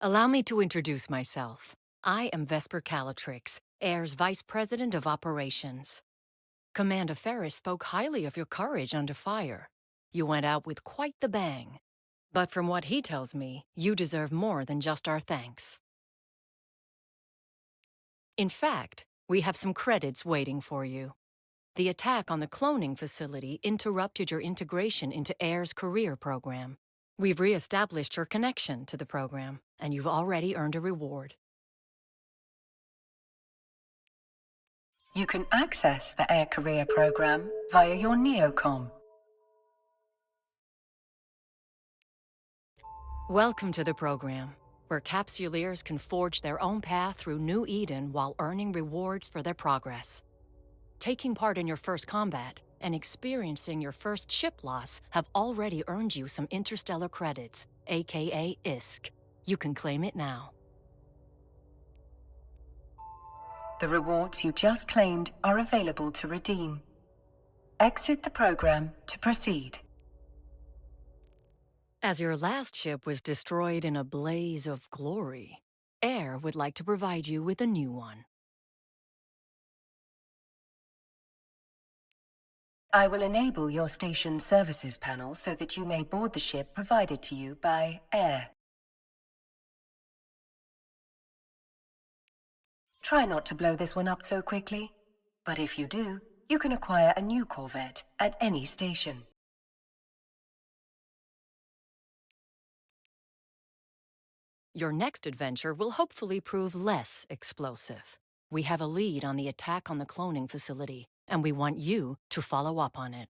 Allow me to introduce myself. I am Vesper Calatrix, Air's Vice President of Operations. Commander Ferris spoke highly of your courage under fire. You went out with quite the bang. But from what he tells me, you deserve more than just our thanks. In fact, we have some credits waiting for you. The attack on the cloning facility interrupted your integration into Air's career program. We've re-established your connection to the program, and you've already earned a reward. You can access the Air Career program via your Neocom. Welcome to the program, where Capsuleers can forge their own path through New Eden while earning rewards for their progress. Taking part in your first combat and experiencing your first ship loss have already earned you some interstellar credits, aka ISK. You can claim it now. The rewards you just claimed are available to redeem. Exit the program to proceed. As your last ship was destroyed in a blaze of glory, Air would like to provide you with a new one. I will enable your station services panel so that you may board the ship provided to you by Air. Try not to blow this one up so quickly, but if you do, you can acquire a new Corvette at any station. Your next adventure will hopefully prove less explosive. We have a lead on the attack on the cloning facility, and we want you to follow up on it.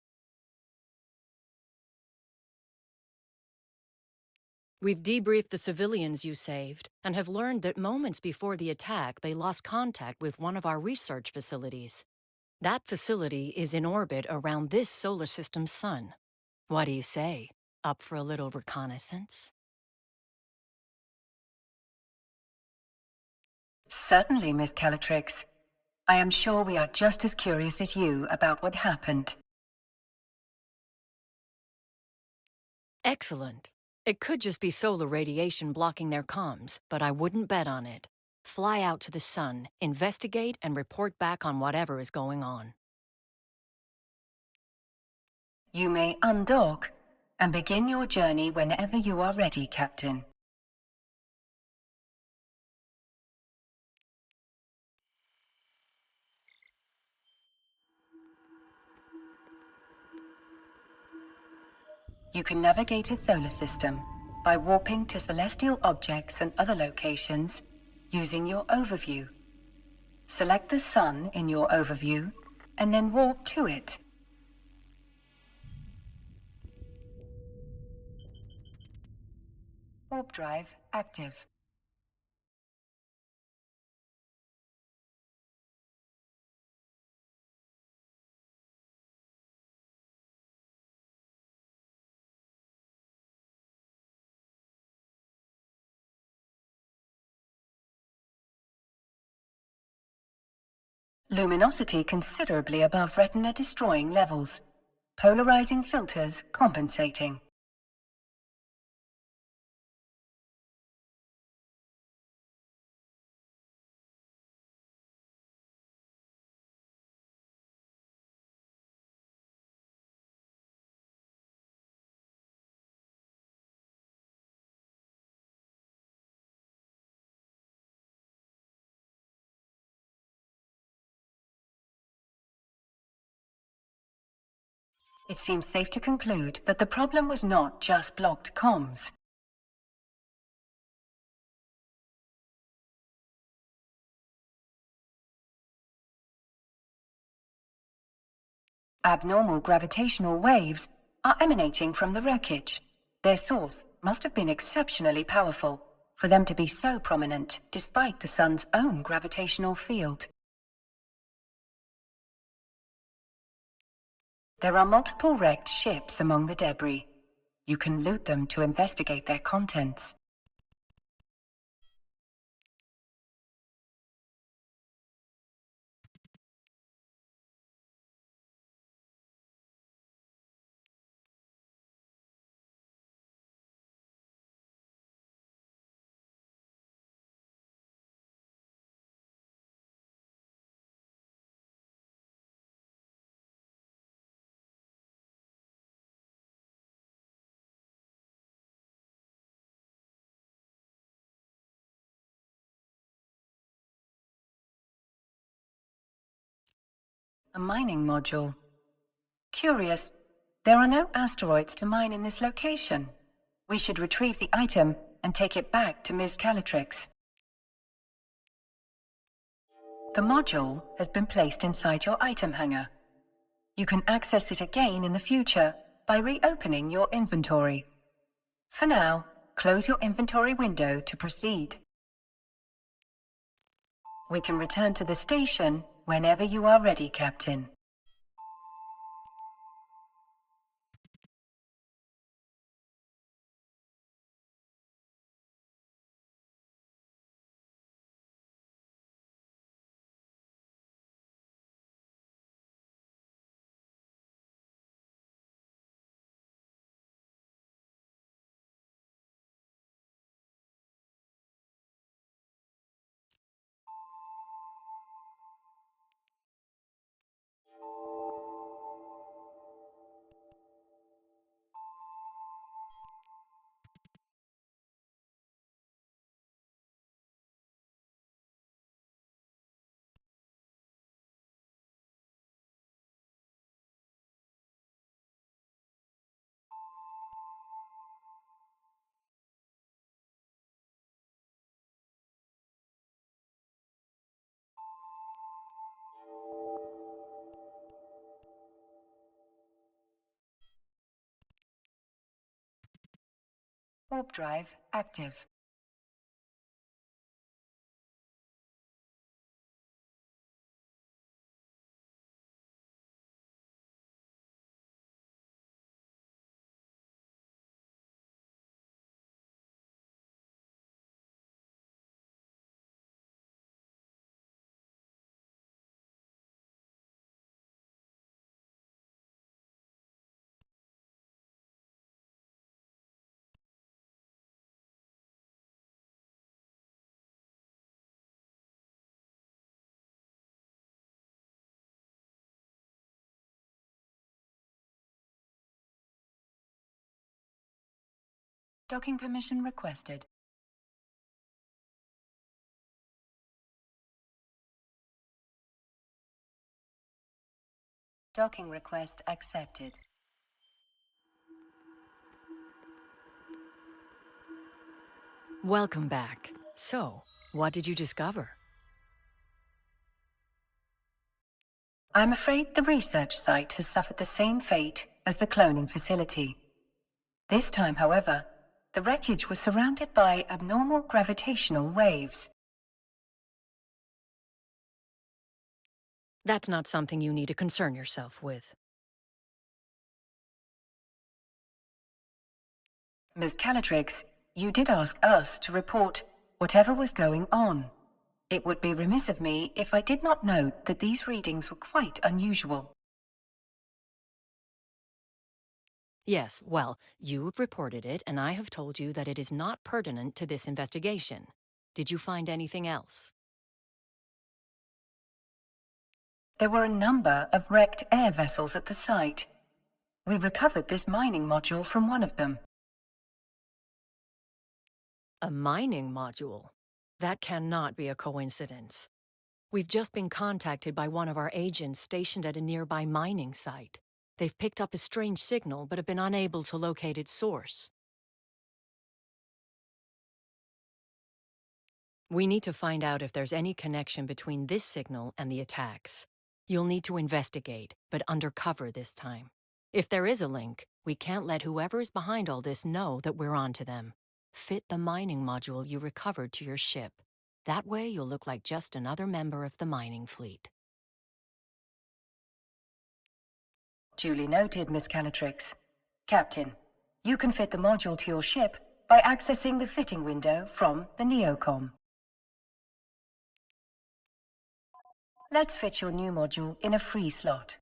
We've debriefed the civilians you saved and have learned that moments before the attack they lost contact with one of our research facilities. That facility is in orbit around this solar system's sun. What do you say? Up for a little reconnaissance? Certainly, Miss Calatrix. I am sure we are just as curious as you about what happened. Excellent. It could just be solar radiation blocking their comms, but I wouldn't bet on it. Fly out to the sun, investigate, and report back on whatever is going on. You may undock and begin your journey whenever you are ready, Captain. You can navigate a solar system by warping to celestial objects and other locations using your overview. Select the sun in your overview and then warp to it. Warp drive active. Luminosity considerably above retina destroying levels. Polarizing filters compensating. It seems safe to conclude that the problem was not just blocked comms. Abnormal gravitational waves are emanating from the wreckage. Their source must have been exceptionally powerful for them to be so prominent despite the sun's own gravitational field. There are multiple wrecked ships among the debris. You can loot them to investigate their contents. A mining module. Curious. There are no asteroids to mine in this location. We should retrieve the item and take it back to Ms. Calatrix. The module has been placed inside your item hanger. You can access it again in the future by reopening your inventory. For now, close your inventory window to proceed. We can return to the station whenever you are ready, Captain. Warp drive active. Docking permission requested. Docking request accepted. Welcome back. So, what did you discover? I'm afraid the research site has suffered the same fate as the cloning facility. This time, however, the wreckage was surrounded by abnormal gravitational waves. That's not something you need to concern yourself with. Ms. Calatrix, you did ask us to report whatever was going on. It would be remiss of me if I did not note that these readings were quite unusual. Yes, well, you've reported it, and I have told you that it is not pertinent to this investigation. Did you find anything else? There were a number of wrecked air vessels at the site. We recovered this mining module from one of them. A mining module? That cannot be a coincidence. We've just been contacted by one of our agents stationed at a nearby mining site. They've picked up a strange signal but have been unable to locate its source. We need to find out if there's any connection between this signal and the attacks. You'll need to investigate, but undercover this time. If there is a link, we can't let whoever is behind all this know that we're onto them. Fit the mining module you recovered to your ship. That way you'll look like just another member of the mining fleet. Duly noted, Miss Calatrix. Captain, you can fit the module to your ship by accessing the fitting window from the Neocom. Let's fit your new module in a free slot.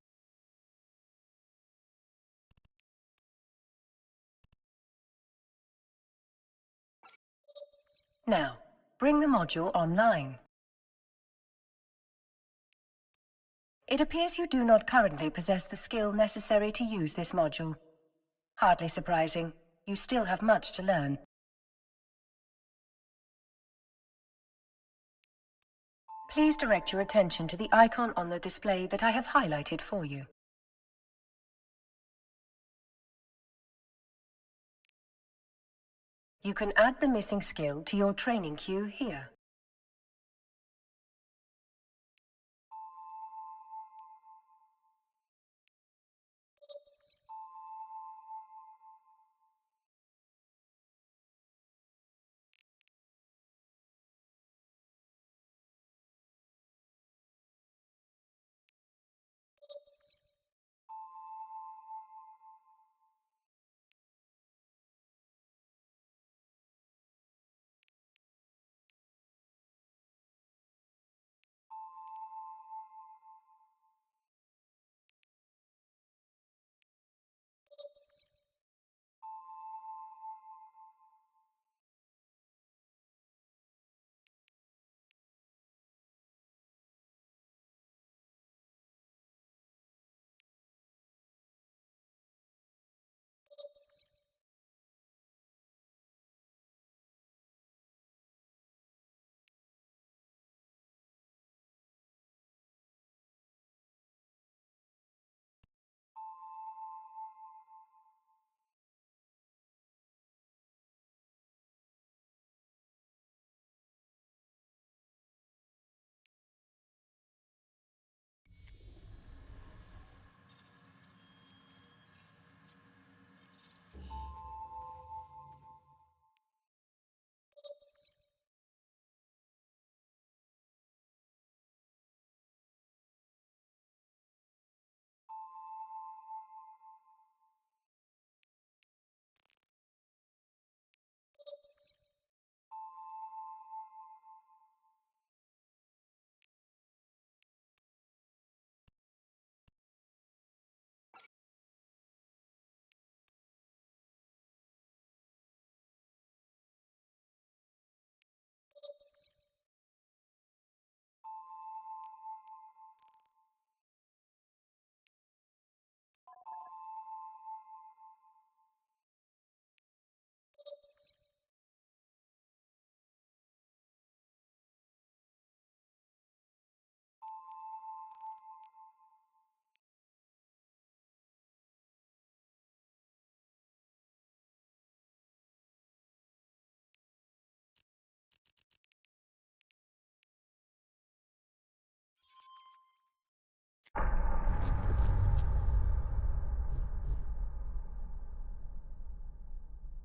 Now, bring the module online. It appears you do not currently possess the skill necessary to use this module. Hardly surprising. You still have much to learn. Please direct your attention to the icon on the display that I have highlighted for you. You can add the missing skill to your training queue here.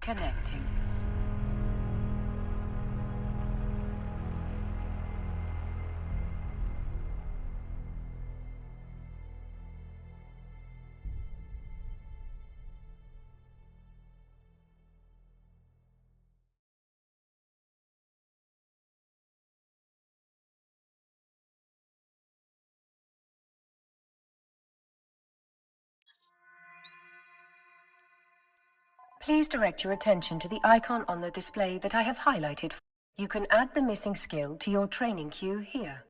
Connecting. Please direct your attention to the icon on the display that I have highlighted. You can add the missing skill to your training queue here.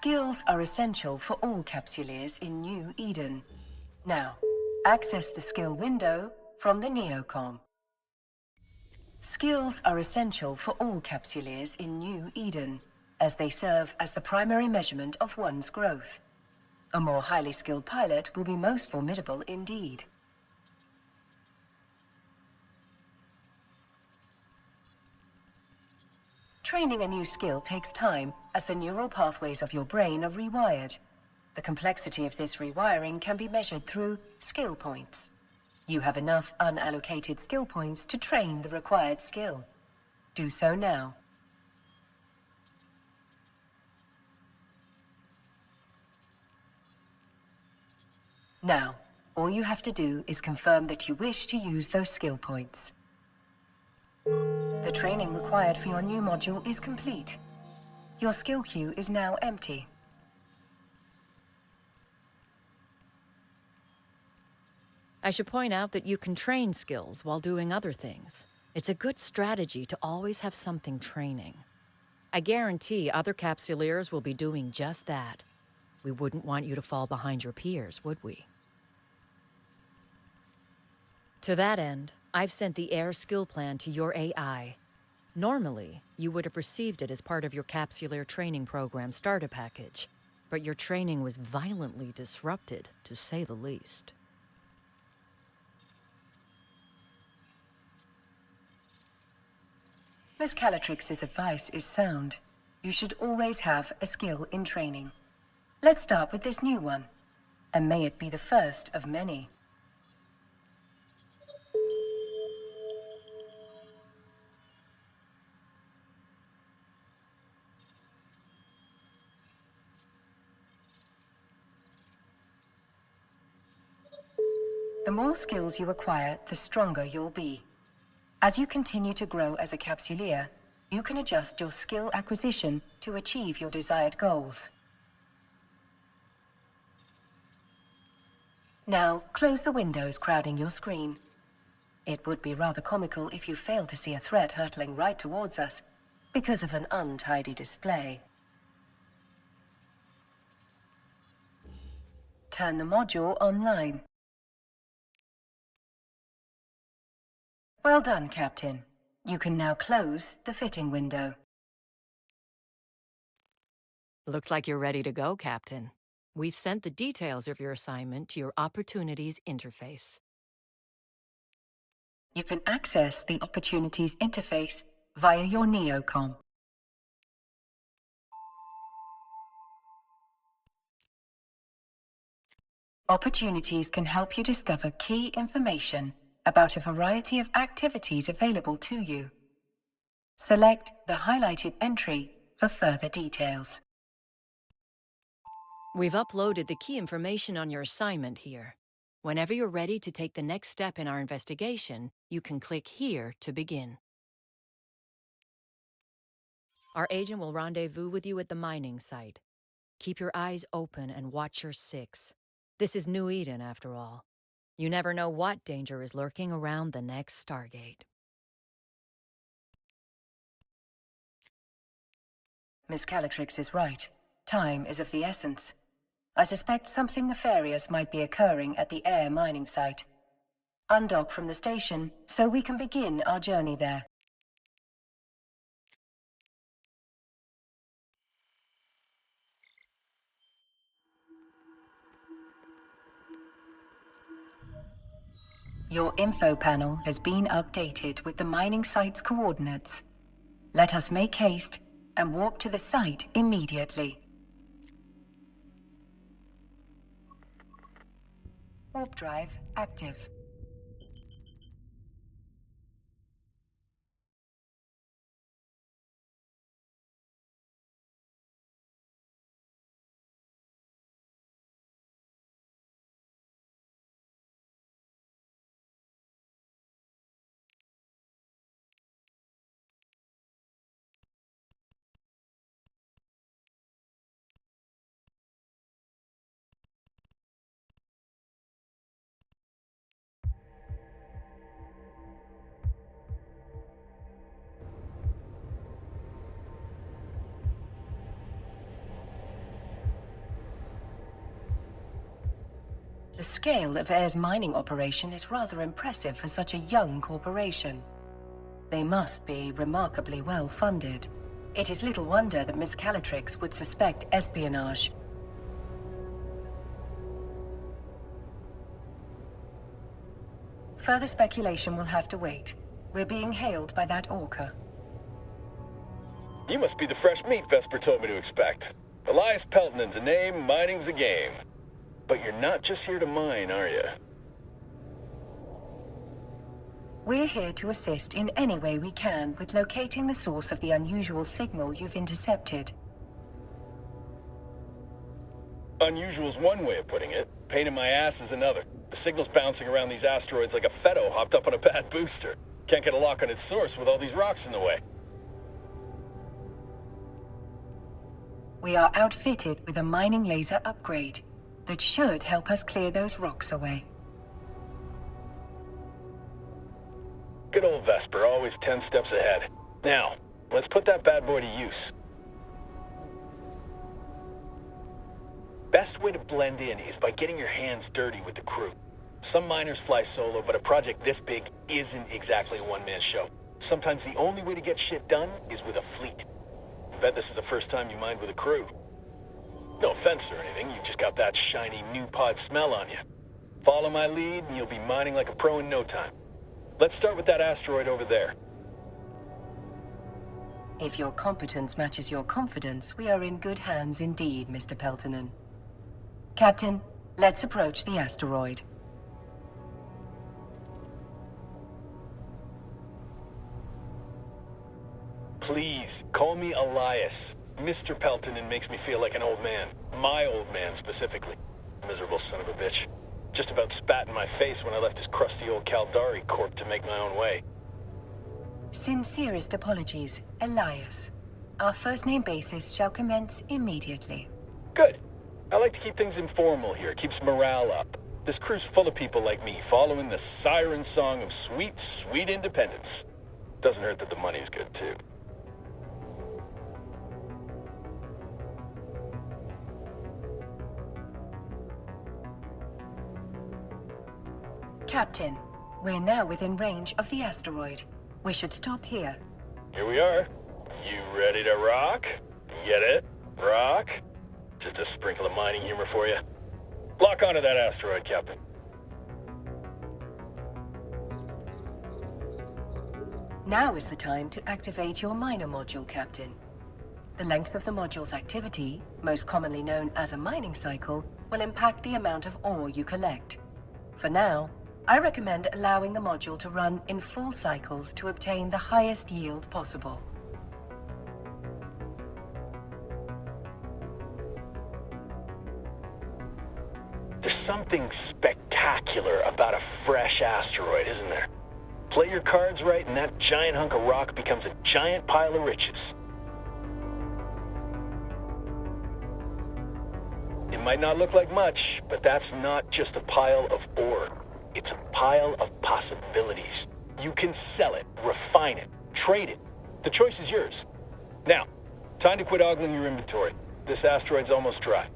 Skills are essential for all Capsuleers in New Eden. Now, access the skill window from the Neocom. Skills are essential for all Capsuleers in New Eden, as they serve as the primary measurement of one's growth. A more highly skilled pilot will be most formidable indeed. Training a new skill takes time, as the neural pathways of your brain are rewired. The complexity of this rewiring can be measured through skill points. You have enough unallocated skill points to train the required skill. Do so now. Now, all you have to do is confirm that you wish to use those skill points. The training required for your new module is complete. Your skill queue is now empty. I should point out that you can train skills while doing other things. It's a good strategy to always have something training. I guarantee other Capsuleers will be doing just that. We wouldn't want you to fall behind your peers, would we? To that end, I've sent the Air skill plan to your AI. Normally, you would have received it as part of your Capsuleer training program starter package, but your training was violently disrupted, to say the least. Miss Calatrix's advice is sound. You should always have a skill in training. Let's start with this new one, and may it be the first of many. The more skills you acquire, the stronger you'll be. As you continue to grow as a Capsuleer, you can adjust your skill acquisition to achieve your desired goals. Now, close the windows crowding your screen. It would be rather comical if you failed to see a threat hurtling right towards us because of an untidy display. Turn the module online. Well done, Captain. You can now close the fitting window. Looks like you're ready to go, Captain. We've sent the details of your assignment to your Opportunities interface. You can access the Opportunities interface via your NeoCom. Opportunities can help you discover key information about a variety of activities available to you. Select the highlighted entry for further details. We've uploaded the key information on your assignment here. Whenever you're ready to take the next step in our investigation, you can click here to begin. Our agent will rendezvous with you at the mining site. Keep your eyes open and watch your six. This is New Eden, after all. You never know what danger is lurking around the next Stargate. Miss Calatrix is right. Time is of the essence. I suspect something nefarious might be occurring at the Air mining site. Undock from the station so we can begin our journey there. Your info panel has been updated with the mining site's coordinates. Let us make haste and walk to the site immediately. Warp drive active. The scale of Air's mining operation is rather impressive for such a young corporation. They must be remarkably well funded. It is little wonder that Miss Calatrix would suspect espionage. Further speculation will have to wait. We're being hailed by that Orca. You must be the fresh meat Vesper told me to expect. Elias Pelton's a name, mining's a game. But you're not just here to mine, are you? We're here to assist in any way we can with locating the source of the unusual signal you've intercepted. Unusual's one way of putting it. Pain in my ass is another. The signal's bouncing around these asteroids like a Fetto hopped up on a bad booster. Can't get a lock on its source with all these rocks in the way. We are outfitted with a mining laser upgrade that should help us clear those rocks away. Good old Vesper, always 10 steps ahead. Now, let's put that bad boy to use. Best way to blend in is by getting your hands dirty with the crew. Some miners fly solo, but a project this big isn't exactly a one-man show. Sometimes the only way to get shit done is with a fleet. I bet this is the first time you mined with a crew. No offense or anything, you've just got that shiny new pod smell on you. Follow my lead and you'll be mining like a pro in no time. Let's start with that asteroid over there. If your competence matches your confidence, we are in good hands indeed, Mr. Peltonen. Captain, let's approach the asteroid. Please, call me Elias. Mr. Peltonen makes me feel like an old man. My old man, specifically. Miserable son of a bitch. Just about spat in my face when I left his crusty old Caldari corp to make my own way. Sincerest apologies, Elias. Our first name basis shall commence immediately. Good. I like to keep things informal here. It keeps morale up. This crew's full of people like me, following the siren song of sweet, sweet independence. Doesn't hurt that the money's good, too. Captain, we're now within range of the asteroid. We should stop here. Here we are. You ready to rock? Get it? Rock? Just a sprinkle of mining humor for you. Lock onto that asteroid, Captain. Now is the time to activate your miner module, Captain. The length of the module's activity, most commonly known as a mining cycle, will impact the amount of ore you collect. For now, I recommend allowing the module to run in full cycles to obtain the highest yield possible. There's something spectacular about a fresh asteroid, isn't there? Play your cards right and that giant hunk of rock becomes a giant pile of riches. It might not look like much, but that's not just a pile of ore. It's a pile of possibilities. You can sell it, refine it, trade it. The choice is yours. Now, time to quit ogling your inventory. This asteroid's almost dry.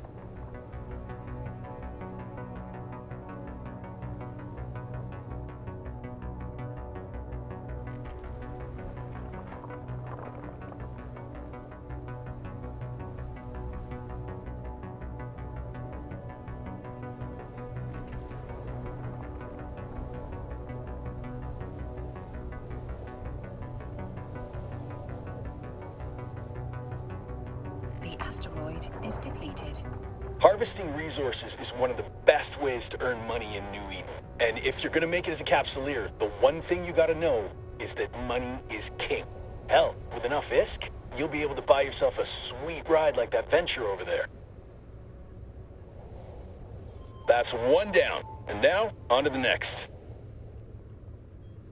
The asteroid is depleted. Harvesting resources is one of the best ways to earn money in New Eden. And if you're gonna make it as a capsuleer, the one thing you gotta know is that money is king. Hell, with enough ISK, you'll be able to buy yourself a sweet ride like that venture over there. That's one down, and now, on to the next.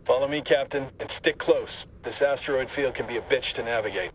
Follow me, Captain, and stick close. This asteroid field can be a bitch to navigate.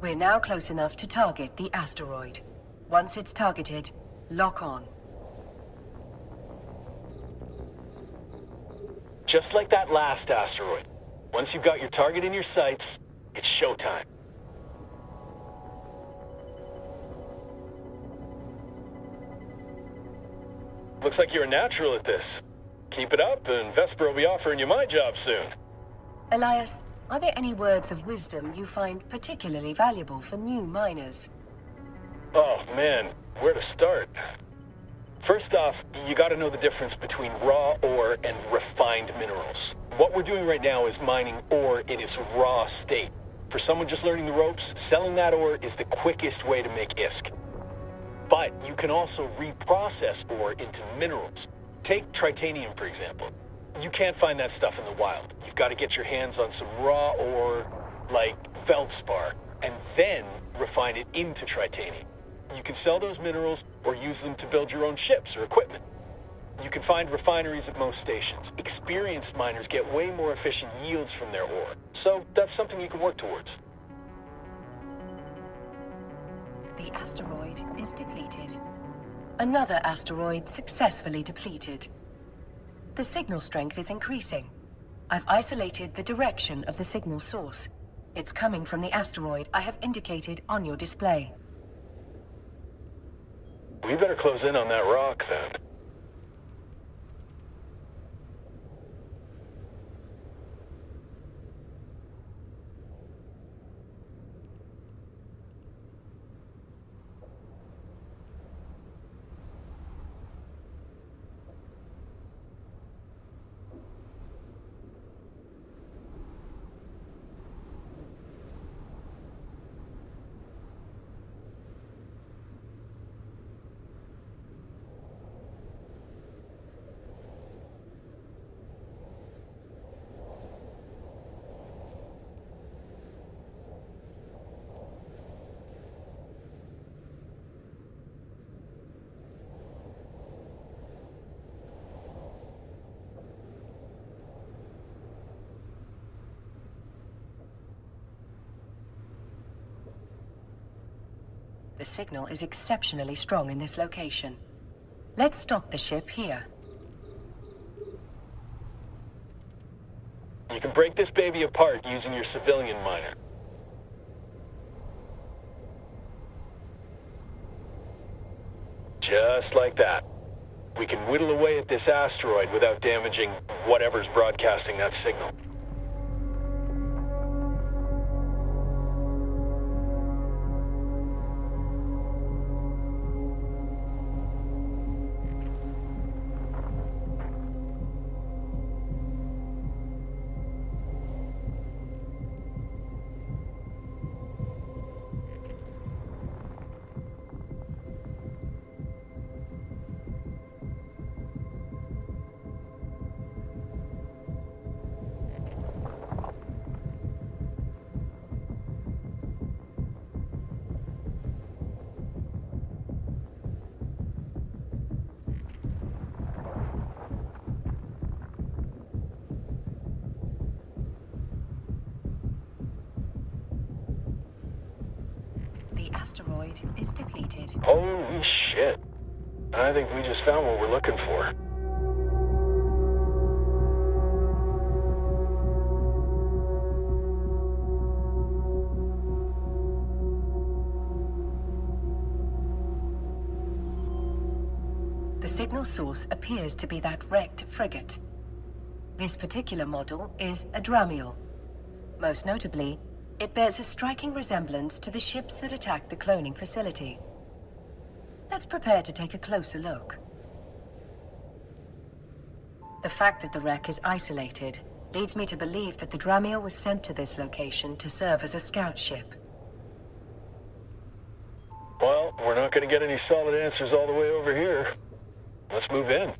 We're now close enough to target the asteroid. Once it's targeted, lock on. Just like that last asteroid. Once you've got your target in your sights, it's showtime. Looks like you're a natural at this. Keep it up, and Vesper will be offering you my job soon. Elias, are there any words of wisdom you find particularly valuable for new miners? Oh, man, where to start? First off, you gotta know the difference between raw ore and refined minerals. What we're doing right now is mining ore in its raw state. For someone just learning the ropes, selling that ore is the quickest way to make ISK. But you can also reprocess ore into minerals. Take tritanium, for example. You can't find that stuff in the wild. You've got to get your hands on some raw ore, like feldspar, and then refine it into tritanium. You can sell those minerals or use them to build your own ships or equipment. You can find refineries at most stations. Experienced miners get way more efficient yields from their ore, so that's something you can work towards. The asteroid is depleted. Another asteroid successfully depleted. The signal strength is increasing. I've isolated the direction of the signal source. It's coming from the asteroid I have indicated on your display. We better close in on that rock, then. The signal is exceptionally strong in this location. Let's stop the ship here. You can break this baby apart using your civilian miner. Just like that. We can whittle away at this asteroid without damaging whatever's broadcasting that signal. The asteroid is depleted. Holy shit. I think we just found what we're looking for. The signal source appears to be that wrecked frigate. This particular model is a Dramiel. Most notably, it bears a striking resemblance to the ships that attacked the cloning facility. Let's prepare to take a closer look. The fact that the wreck is isolated leads me to believe that the Dramiel was sent to this location to serve as a scout ship. Well, we're not going to get any solid answers all the way over here. Let's move in.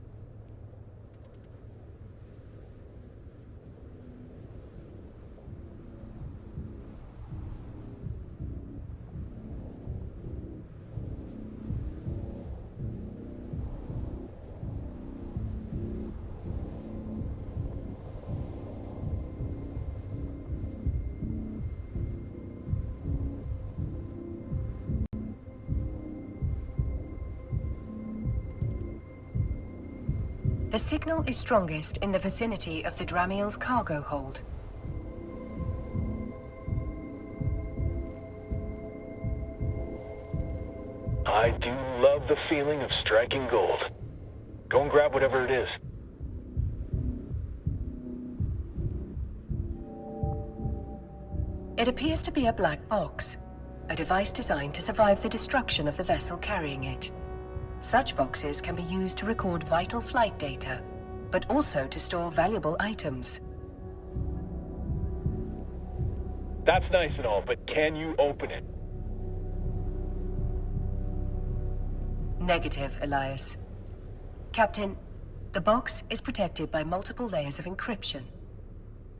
The signal is strongest in the vicinity of the Dramiel's cargo hold. I do love the feeling of striking gold. Go and grab whatever it is. It appears to be a black box, a device designed to survive the destruction of the vessel carrying it. Such boxes can be used to record vital flight data, but also to store valuable items. That's nice and all, but can you open it? Negative, Elias. Captain, the box is protected by multiple layers of encryption.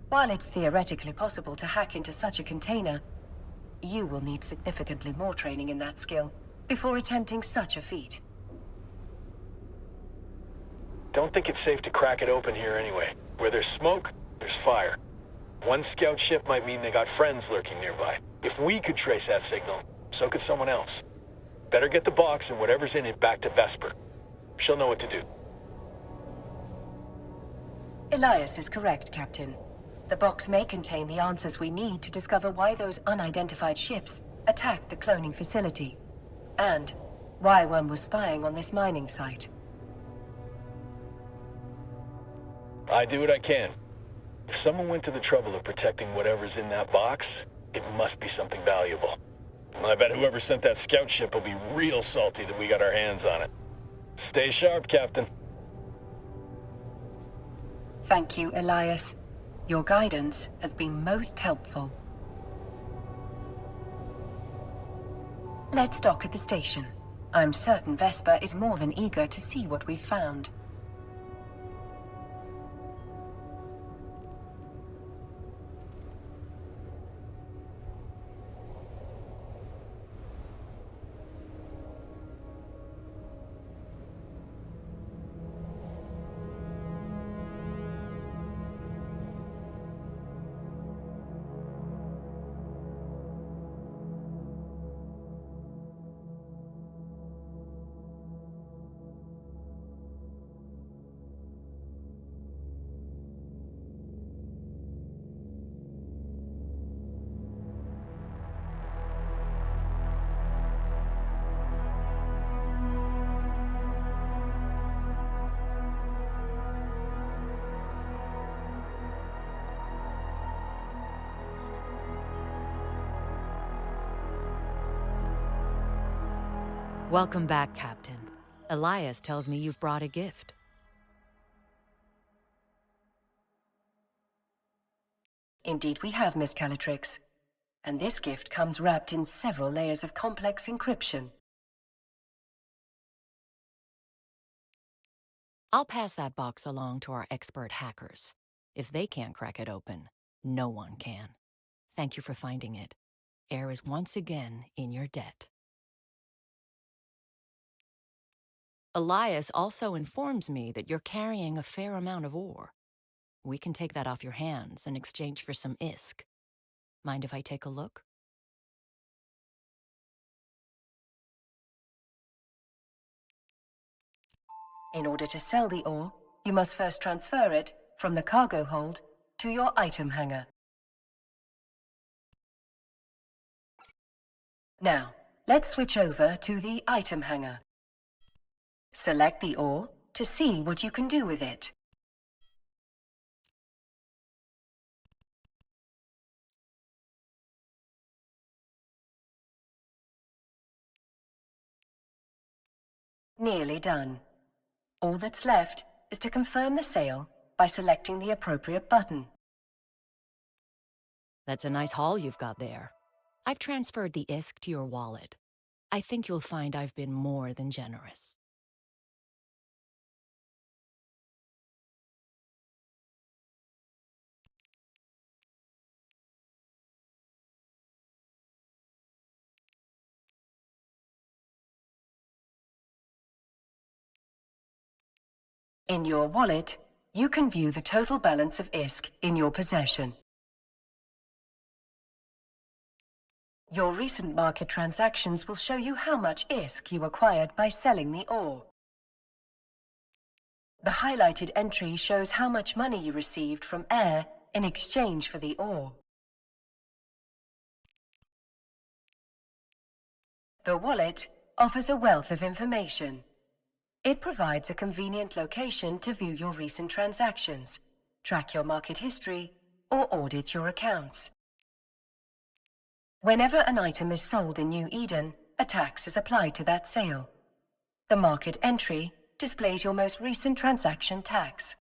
While it's theoretically possible to hack into such a container, you will need significantly more training in that skill before attempting such a feat. Don't think it's safe to crack it open here anyway. Where there's smoke, there's fire. One scout ship might mean they got friends lurking nearby. If we could trace that signal, so could someone else. Better get the box and whatever's in it back to Vesper. She'll know what to do. Elias is correct, Captain. The box may contain the answers we need to discover why those unidentified ships attacked the cloning facility, and why one was spying on this mining site. I do what I can. If someone went to the trouble of protecting whatever's in that box, it must be something valuable. I bet whoever sent that scout ship will be real salty that we got our hands on it. Stay sharp, Captain. Thank you, Elias. Your guidance has been most helpful. Let's dock at the station. I'm certain Vesper is more than eager to see what we've found. Welcome back, Captain. Elias tells me you've brought a gift. Indeed we have, Miss Calatrix. And this gift comes wrapped in several layers of complex encryption. I'll pass that box along to our expert hackers. If they can't crack it open, no one can. Thank you for finding it. Air is once again in your debt. Elias also informs me that you're carrying a fair amount of ore. We can take that off your hands in exchange for some ISK. Mind if I take a look? In order to sell the ore, you must first transfer it from the cargo hold to your item hangar. Now, let's switch over to the item hangar. Select the ore to see what you can do with it. Nearly done. All that's left is to confirm the sale by selecting the appropriate button. That's a nice haul you've got there. I've transferred the ISK to your wallet. I think you'll find I've been more than generous. In your wallet, you can view the total balance of ISK in your possession. Your recent market transactions will show you how much ISK you acquired by selling the ore. The highlighted entry shows how much money you received from Air in exchange for the ore. The wallet offers a wealth of information. It provides a convenient location to view your recent transactions, track your market history, or audit your accounts. Whenever an item is sold in New Eden, a tax is applied to that sale. The market entry displays your most recent transaction tax.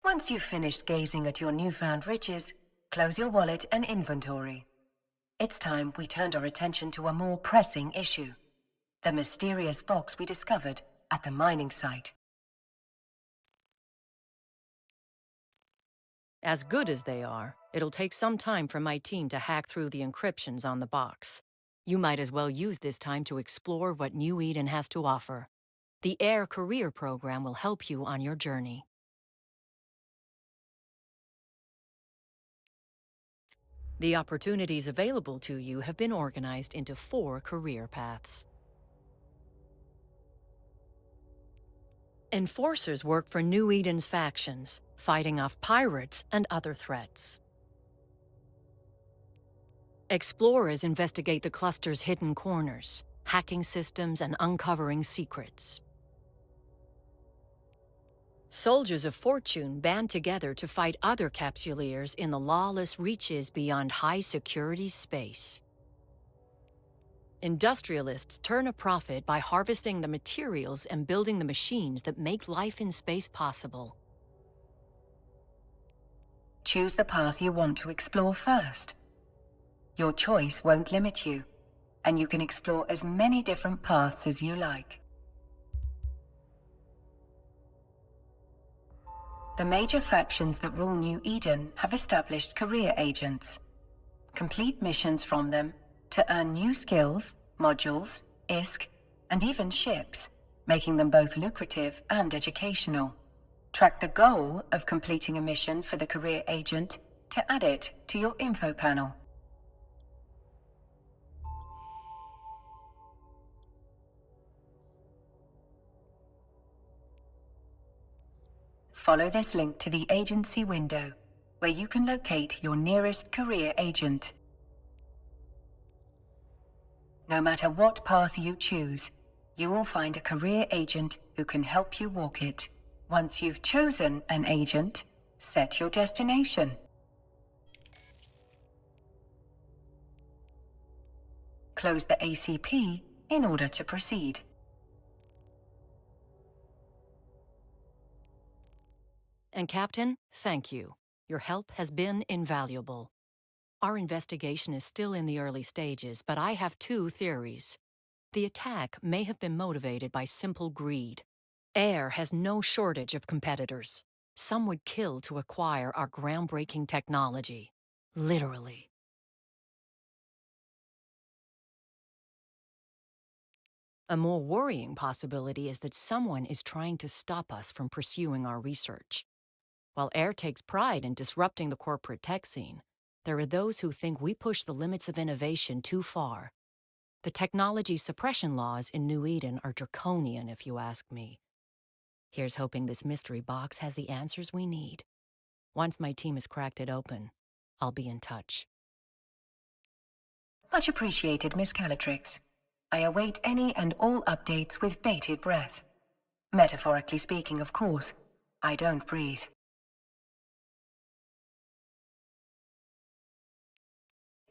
Once you've finished gazing at your newfound riches, close your wallet and inventory. It's time we turned our attention to a more pressing issue: the mysterious box we discovered at the mining site. As good as they are, it'll take some time for my team to hack through the encryptions on the box. You might as well use this time to explore what New Eden has to offer. The AIR Career Program will help you on your journey. The opportunities available to you have been organized into 4 career paths. Enforcers work for New Eden's factions, fighting off pirates and other threats. Explorers investigate the cluster's hidden corners, hacking systems and uncovering secrets. Soldiers of Fortune band together to fight other Capsuleers in the lawless reaches beyond high-security space. Industrialists turn a profit by harvesting the materials and building the machines that make life in space possible. Choose the path you want to explore first. Your choice won't limit you, and you can explore as many different paths as you like. The major factions that rule New Eden have established career agents. Complete missions from them to earn new skills, modules, ISK, and even ships, making them both lucrative and educational. Track the goal of completing a mission for the career agent to add it to your info panel. Follow this link to the agency window, where you can locate your nearest career agent. No matter what path you choose, you will find a career agent who can help you walk it. Once you've chosen an agent, set your destination. Close the ACP in order to proceed. And Captain, thank you. Your help has been invaluable. Our investigation is still in the early stages, but I have 2 theories. The attack may have been motivated by simple greed. AIR has no shortage of competitors. Some would kill to acquire our groundbreaking technology. Literally. A more worrying possibility is that someone is trying to stop us from pursuing our research. While AIR takes pride in disrupting the corporate tech scene, there are those who think we push the limits of innovation too far. The technology suppression laws in New Eden are draconian, if you ask me. Here's hoping this mystery box has the answers we need. Once my team has cracked it open, I'll be in touch. Much appreciated, Miss Calatrix. I await any and all updates with bated breath. Metaphorically speaking, of course. I don't breathe.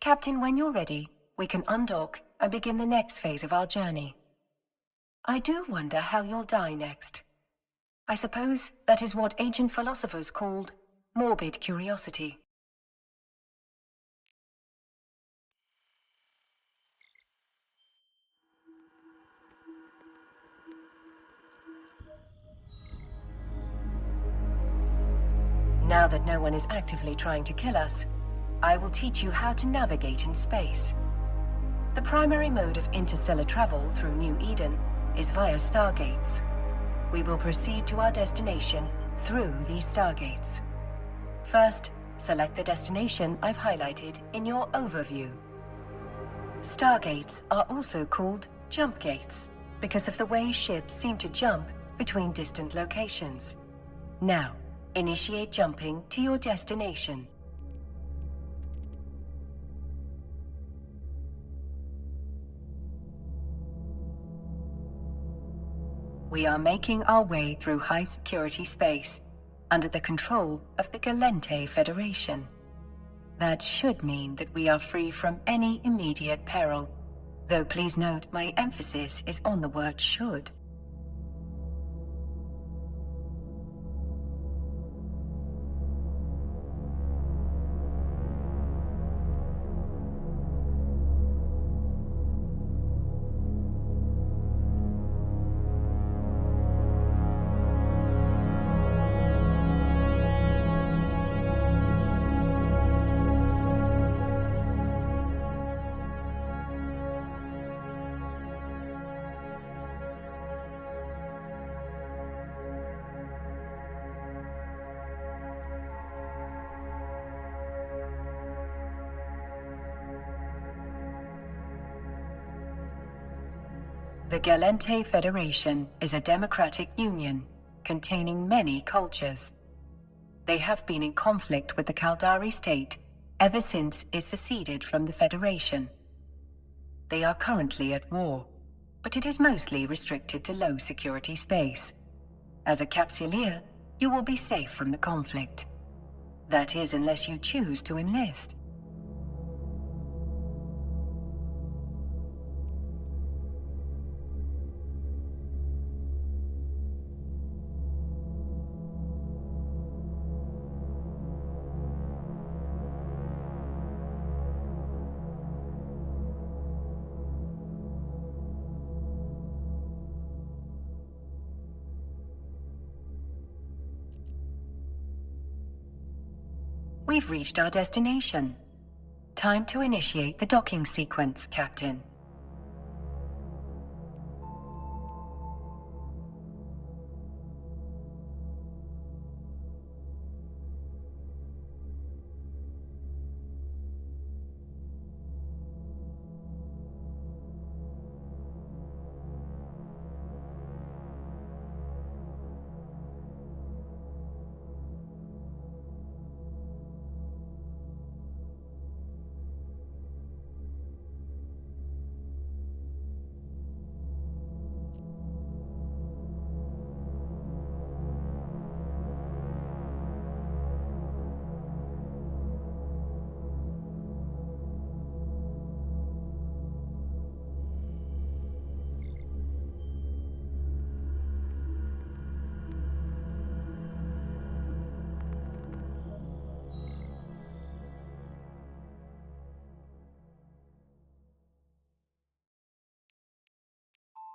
Captain, when you're ready, we can undock and begin the next phase of our journey. I do wonder how you'll die next. I suppose that is what ancient philosophers called morbid curiosity. Now that no one is actively trying to kill us, I will teach you how to navigate in space. The primary mode of interstellar travel through New Eden is via stargates. We will proceed to our destination through these stargates. First, select the destination I've highlighted in your overview. Stargates are also called jump gates because of the way ships seem to jump between distant locations. Now, initiate jumping to your destination. We are making our way through high-security space under the control of the Gallente Federation. That should mean that we are free from any immediate peril, though please note my emphasis is on the word should. The Gallente Federation is a democratic union containing many cultures. They have been in conflict with the Caldari state ever since it seceded from the Federation. They are currently at war, but it is mostly restricted to low-security space. As a Capsuleer, you will be safe from the conflict. That is, unless you choose to enlist. We've reached our destination. Time to initiate the docking sequence, Captain.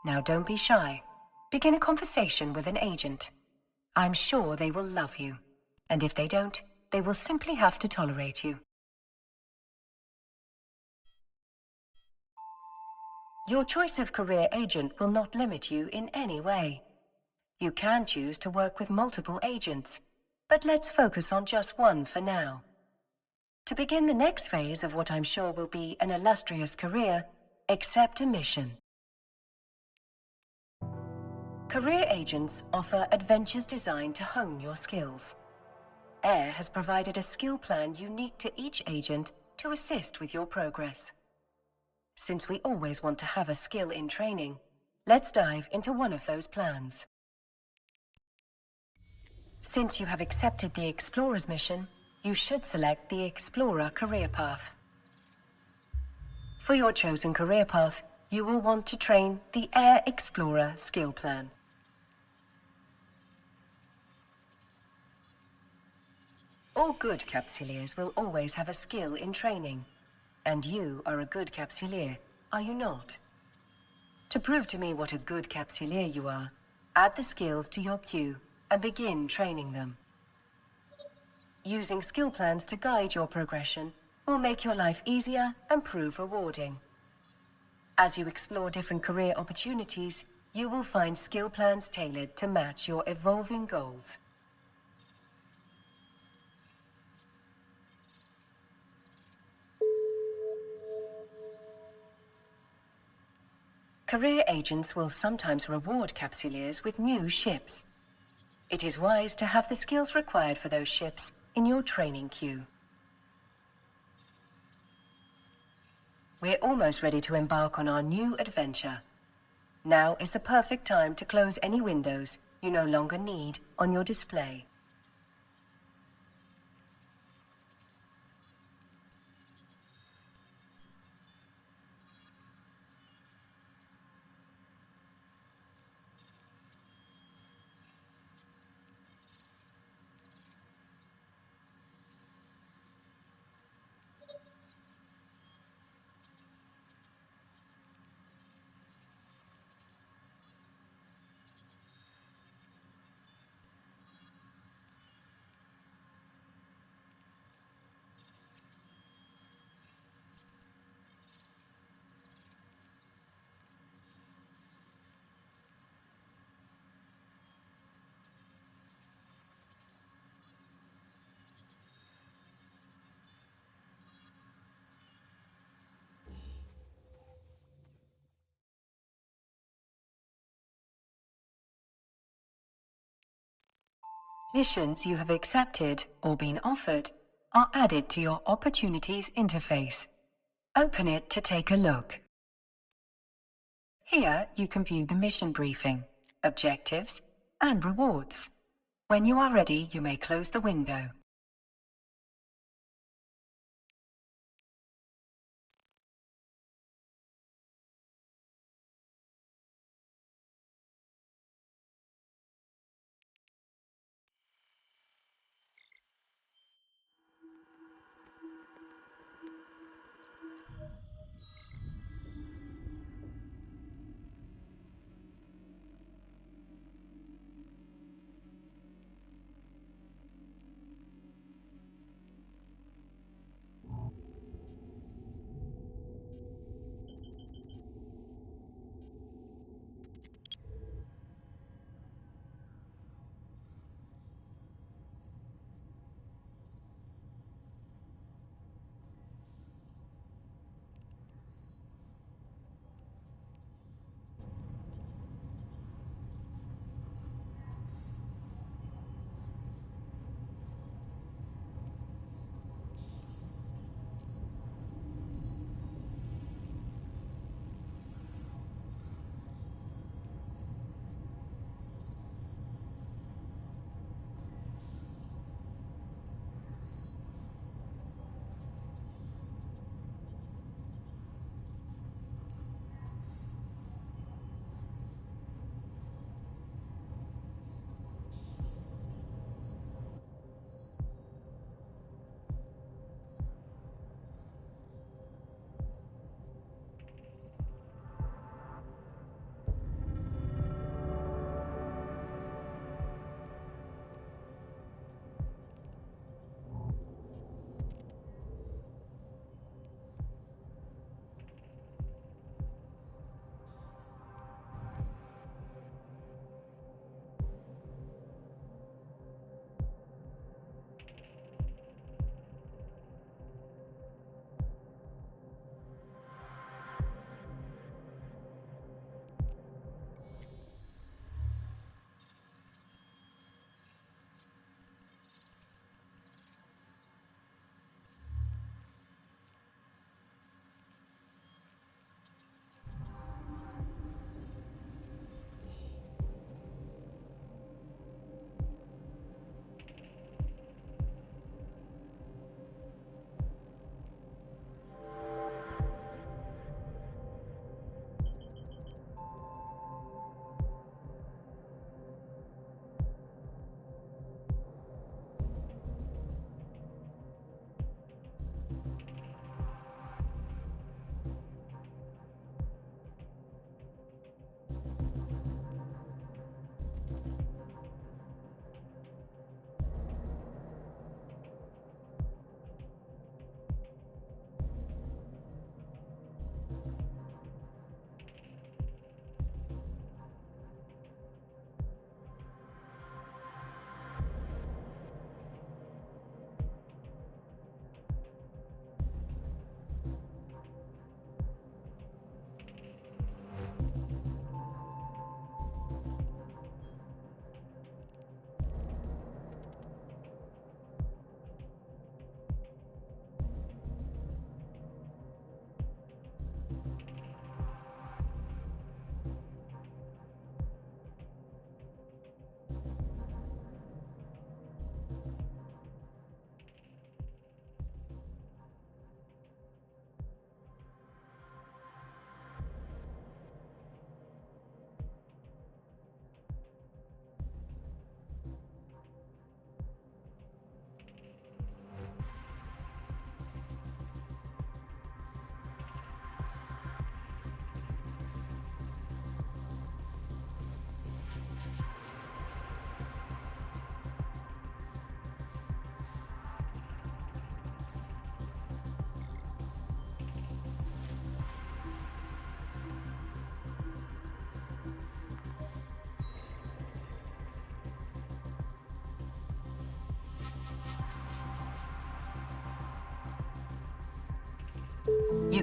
Now don't be shy. Begin a conversation with an agent. I'm sure they will love you. And if they don't, they will simply have to tolerate you. Your choice of career agent will not limit you in any way. You can choose to work with multiple agents, but let's focus on just one for now. To begin the next phase of what I'm sure will be an illustrious career, accept a mission. Career agents offer adventures designed to hone your skills. AIR has provided a skill plan unique to each agent to assist with your progress. Since we always want to have a skill in training, let's dive into one of those plans. Since you have accepted the Explorer's mission, you should select the Explorer career path. For your chosen career path, you will want to train the AIR Explorer skill plan. All good Capsuleers will always have a skill in training. And you are a good Capsuleer, are you not? To prove to me what a good Capsuleer you are, add the skills to your queue and begin training them. Using skill plans to guide your progression will make your life easier and prove rewarding. As you explore different career opportunities, you will find skill plans tailored to match your evolving goals. Career agents will sometimes reward Capsuleers with new ships. It is wise to have the skills required for those ships in your training queue. We're almost ready to embark on our new adventure. Now is the perfect time to close any windows you no longer need on your display. Missions you have accepted or been offered are added to your Opportunities interface. Open it to take a look. Here you can view the mission briefing, objectives, and rewards. When you are ready, you may close the window.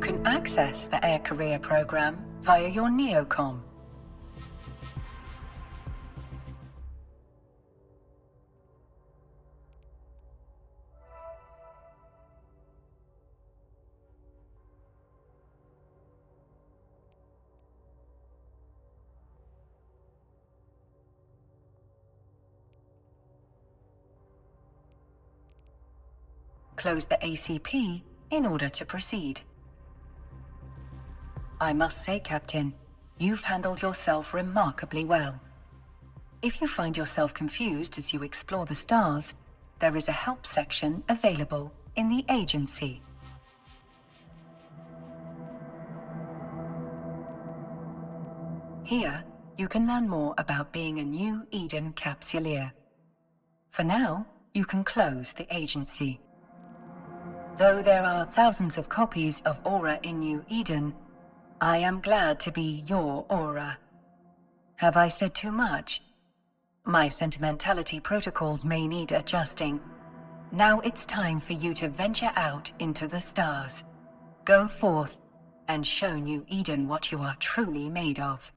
You can access the Air Career program via your Neocom. Close the ACP in order to proceed. I must say, Captain, you've handled yourself remarkably well. If you find yourself confused as you explore the stars, there is a help section available in the agency. Here, you can learn more about being a New Eden Capsuleer. For now, you can close the agency. Though there are thousands of copies of Aura in New Eden, I am glad to be your Aura. Have I said too much? My sentimentality protocols may need adjusting. Now it's time for you to venture out into the stars. Go forth and show New Eden what you are truly made of.